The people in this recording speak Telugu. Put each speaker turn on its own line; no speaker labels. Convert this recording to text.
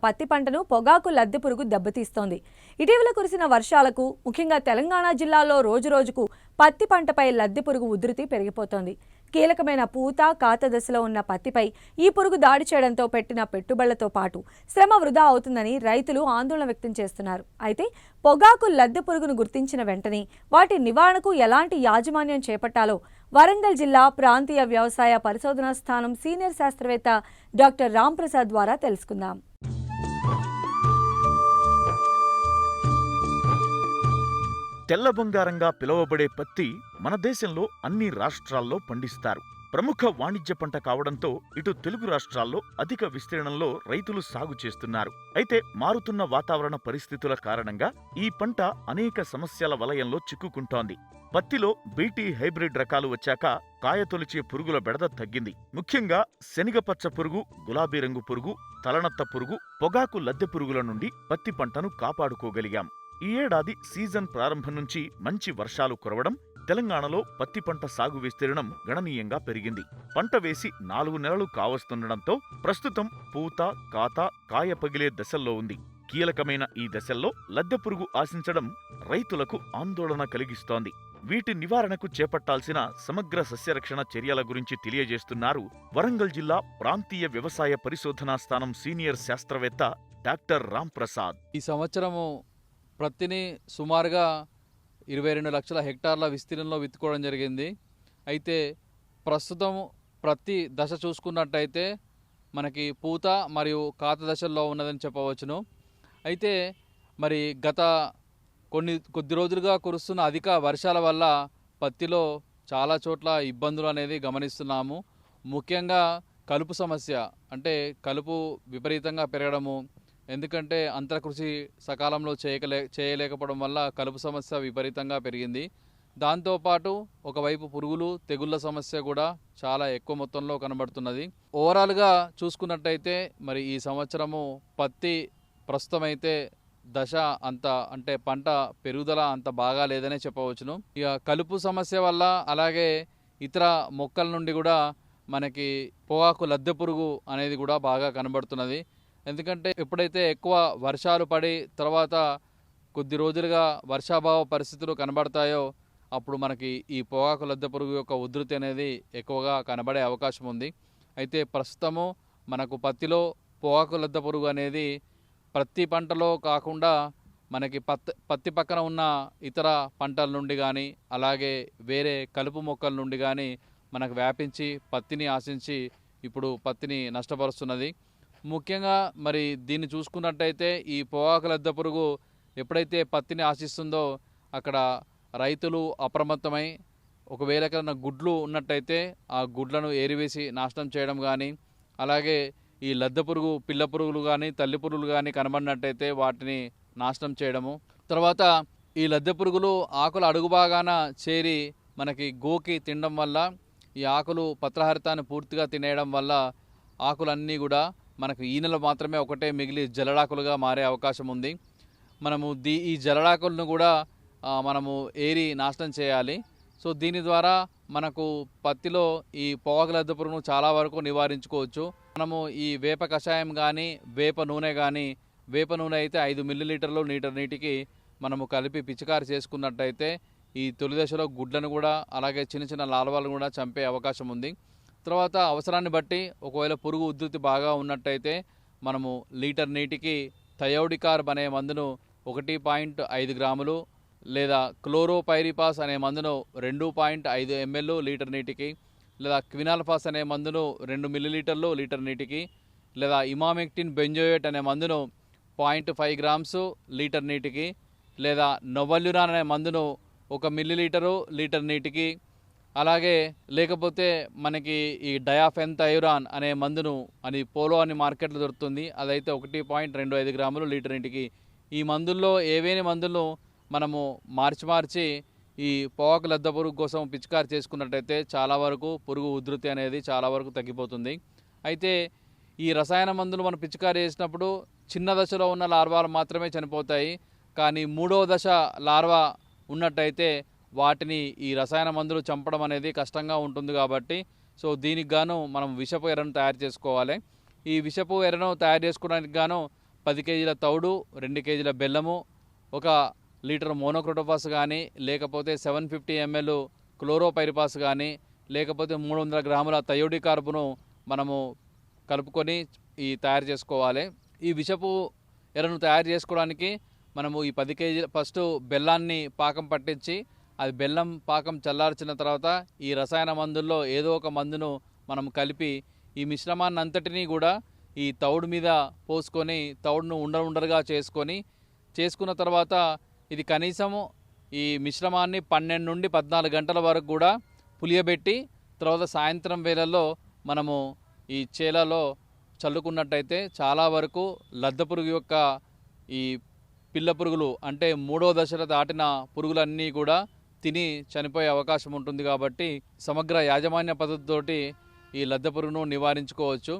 పత్తి పంటను పొగాకు లద్దె పురుగు దెబ్బతీస్తోంది. ఇటీవల కురిసిన వర్షాలకు ముఖ్యంగా తెలంగాణ జిల్లాలో రోజురోజుకు పత్తి పంటపై లద్దె పురుగు ఉధృతి పెరిగిపోతోంది. కీలకమైన పూత కాత దశలో ఉన్న పత్తిపై ఈ పురుగు దాడి చేయడంతో పెట్టిన పెట్టుబడులతో పాటు శ్రమ వృధా అవుతుందని రైతులు ఆందోళన వ్యక్తం చేస్తున్నారు. అయితే పొగాకు లద్దె పురుగును గుర్తించిన వెంటనే వాటి నివారణకు ఎలాంటి యాజమాన్యం చేపట్టాలో వరంగల్ జిల్లా ప్రాంతీయ వ్యవసాయ పరిశోధనా స్థానం సీనియర్ శాస్త్రవేత్త డాక్టర్ రాంప్రసాద్ ద్వారా తెలుసుకుందాం.
తెల్ల బంగారంగా పిలువబడే పత్తి మన దేశంలో అన్ని రాష్ట్రాల్లో పండిస్తారు. ప్రముఖ వాణిజ్య పంట కావడంతో ఇటు తెలుగు రాష్ట్రాల్లో అధిక విస్తీర్ణంలో రైతులు సాగు చేస్తున్నారు. అయితే మారుతున్న వాతావరణ పరిస్థితుల కారణంగా ఈ పంట అనేక సమస్యల వలయంలో చిక్కుకుంటోంది. పత్తిలో బీటీ హైబ్రిడ్ రకాలు వచ్చాక కాయతొలిచే పురుగుల బెడద తగ్గింది. ముఖ్యంగా శనగపచ్చ పురుగు, గులాబీ రంగు పురుగు, తలనత్త పురుగు, పొగాకు లద్దె పురుగుల నుండి పత్తి పంటను కాపాడుకోగలిగాం. ఈ ఏడాది సీజన్ ప్రారంభం నుంచి మంచి వర్షాలు కురవడం తెలంగాణలో పత్తి పంట సాగు విస్తీర్ణం గణనీయంగా పెరిగింది. పంట వేసి 4 నెలలు కావస్తుండడంతో ప్రస్తుతం పూత, కాత, కాయ పగిలే దశల్లో ఉంది. కీలకమైన ఈ దశల్లో లద్దె పురుగు ఆశించడం రైతులకు ఆందోళన కలిగిస్తోంది. వీటి నివారణకు చేపట్టాల్సిన సమగ్ర సస్యరక్షణ చర్యల గురించి తెలియజేస్తున్నారు వరంగల్ జిల్లా ప్రాంతీయ వ్యవసాయ పరిశోధనా స్థానం సీనియర్ శాస్త్రవేత్త డాక్టర్ రాంప్రసాద్.
ఈ సంవత్సరము పత్తిని సుమారుగా 22 లక్షల హెక్టార్ల విస్తీర్ణంలో విత్తుకోవడం జరిగింది. అయితే ప్రస్తుతం ప్రతి దశ చూసుకున్నట్టయితే మనకి పూత మరియు కాత దశల్లో ఉన్నదని చెప్పవచ్చును. అయితే మరి గత కొద్ది రోజులుగా కురుస్తున్న అధిక వర్షాల వల్ల పత్తిలో చాలా చోట్ల ఇబ్బందులు అనేది గమనిస్తున్నాము. ముఖ్యంగా కలుపు సమస్య, అంటే కలుపు విపరీతంగా పెరగడము, ఎందుకంటే అంతరకృషి సకాలంలో చేయలేకపోవడం వల్ల కలుపు సమస్య విపరీతంగా పెరిగింది. దాంతోపాటు ఒకవైపు పురుగులు తెగుళ్ళ సమస్య కూడా చాలా ఎక్కువ మొత్తంలో కనబడుతున్నది. ఓవరాల్గా చూసుకున్నట్టయితే మరి ఈ సంవత్సరము పత్తి ప్రస్తుతమైతే దశ అంటే పంట పెరుగుదల అంత బాగా లేదనే చెప్పవచ్చును. ఇక కలుపు సమస్య వల్ల అలాగే ఇతర మొక్కల నుండి కూడా మనకి పొగాకు లద్దె పురుగు అనేది కూడా బాగా కనబడుతున్నది. ఎందుకంటే ఎప్పుడైతే ఎక్కువ వర్షాలు పడి తర్వాత కొద్ది రోజులుగా వర్షాభావ పరిస్థితులు కనబడతాయో అప్పుడు మనకి ఈ పొగాకు లద్దె పురుగు యొక్క ఉధృతి అనేది ఎక్కువగా కనబడే అవకాశం ఉంది. అయితే ప్రస్తుతము మనకు పత్తిలో పొగాకు లద్దె పురుగు అనేది ప్రతి పంటలో కాకుండా మనకి పత్తి పక్కన ఉన్న ఇతర పంటల నుండి కానీ అలాగే వేరే కలుపు మొక్కల నుండి కానీ మనకు వ్యాపించి పత్తిని ఆశించి ఇప్పుడు పత్తిని నష్టపరుస్తున్నది. ముఖ్యంగా మరి దీన్ని చూసుకున్నట్టయితే ఈ పొగాకు లద్దె పురుగు ఎప్పుడైతే పత్తిని ఆశిస్తుందో అక్కడ రైతులు అప్రమత్తమై ఒకవేళ ఎక్కడైనా గుడ్లు ఉన్నట్టయితే ఆ గుడ్లను ఏరివేసి నాశనం చేయడం కానీ, అలాగే ఈ లద్దె పురుగు పిల్ల పురుగులు కానీ తల్లి పురుగులు కానీ కనబడినట్టయితే వాటిని నాశనం చేయడము. తర్వాత ఈ లద్దె పురుగులు ఆకుల అడుగు భాగాన చేరి మనకి గోకి తినడం వల్ల ఈ ఆకులు పత్రహరితాన్ని పూర్తిగా తినేయడం వల్ల ఆకులన్నీ కూడా మనకు ఈ నెల మాత్రమే ఒకటే మిగిలి జలడాకులుగా మారే అవకాశం ఉంది. మనము ఈ జలడాకులను కూడా మనము ఏరి నాశనం చేయాలి. సో దీని ద్వారా మనకు పత్తిలో ఈ పొగాకు లద్దె పురుగును చాలా వరకు నివారించుకోవచ్చు. మనము ఈ వేప కషాయం కానీ వేప నూనె అయితే 5 మిల్లీలీటర్లు లీటర్ నీటికి మనము కలిపి పిచికారి చేసుకున్నట్టయితే ఈ తొలి దశలో గుడ్లను కూడా అలాగే చిన్న చిన్న లార్వాలను కూడా చంపే అవకాశం ఉంది. తర్వాత అవసరాన్ని బట్టి ఒకవేళ పురుగు ఉధృతి బాగా ఉన్నట్టయితే మనము లీటర్ నీటికి థయోడికార్బ్ అనే మందును 1.5 గ్రాములు లేదా క్లోరోపైరిపాస్ అనే మందును 2.5 ml లీటర్ నీటికి, లేదా క్వినాల్ఫాస్ అనే మందును 2 మిల్లీలీటర్లు లీటర్ నీటికి, లేదా ఇమామెక్టిన్ బెంజోయేట్ అనే మందును 0.5 గ్రామ్స్ లీటర్ నీటికి, లేదా నొవల్యురాన్ అనే మందును 1 మిల్లీలీటరు లీటర్ నీటికి, అలాగే లేకపోతే మనకి ఈ డయాఫెన్థైరాన్ అనే మందును పోలో అని మార్కెట్లో దొరుకుతుంది, అదైతే 1.25 గ్రాములు లీటర్ నీటికి. ఈ మందుల్లో ఏవేని మందులను మనము మార్చి ఈ పొగాకు లద్దె పురుగు కోసం పిచికారి చేసుకున్నట్టయితే చాలా వరకు పురుగు ఉధృతి అనేది చాలా వరకు తగ్గిపోతుంది. అయితే ఈ రసాయన మందులు మనం పిచికారి చేసినప్పుడు చిన్న దశలో ఉన్న లార్వాలు మాత్రమే చనిపోతాయి. కానీ 3వ దశ లార్వా ఉన్నట్టయితే వాటిని ఈ రసాయన మందులు చంపడం అనేది కష్టంగా ఉంటుంది. కాబట్టి సో దీనికి గాను మనం విషపు ఎరను తయారు చేసుకోవాలి. ఈ విషపు ఎరను తయారు చేసుకోవడానికి గాను 10 కేజీల తౌడు, 2 కేజీల బెల్లము, 1 లీటర్ మోనోక్రోటోఫాస్ కానీ, లేకపోతే 750 ml క్లోరోపైరిపాస్ కానీ, లేకపోతే 300 గ్రాముల థయోడి కార్బును మనము కలుపుకొని తయారు చేసుకోవాలి. ఈ విషపు ఎరను తయారు చేసుకోవడానికి మనము ఈ 10 కేజీల ఫస్ట్ బెల్లాన్ని పాకం పట్టించి, అది బెల్లం పాకం చల్లార్చిన తర్వాత ఈ రసాయన మందుల్లో ఏదో ఒక మందును మనం కలిపి ఈ మిశ్రమాన్ని అంతటినీ కూడా ఈ తౌడు మీద పోసుకొని తౌడును ఉండలుగా చేసుకున్న తర్వాత ఇది కనీసము ఈ మిశ్రమాన్ని 12 నుండి 14 గంటల వరకు కూడా పులియబెట్టి తర్వాత సాయంత్రం వేళల్లో మనము ఈ చేలలో చల్లుకున్నట్టయితే చాలా వరకు లద్దె పురుగు యొక్క ఈ పిల్ల పురుగులు అంటే 3వ దశలో దాటిన పురుగులన్నీ కూడా తిని చనిపోయే అవకాశం ఉంటుంది. కాబట్టి సమగ్ర యాజమాన్య పద్ధతితోటి ఈ లద్దె పురుగును నివారించుకోవచ్చు.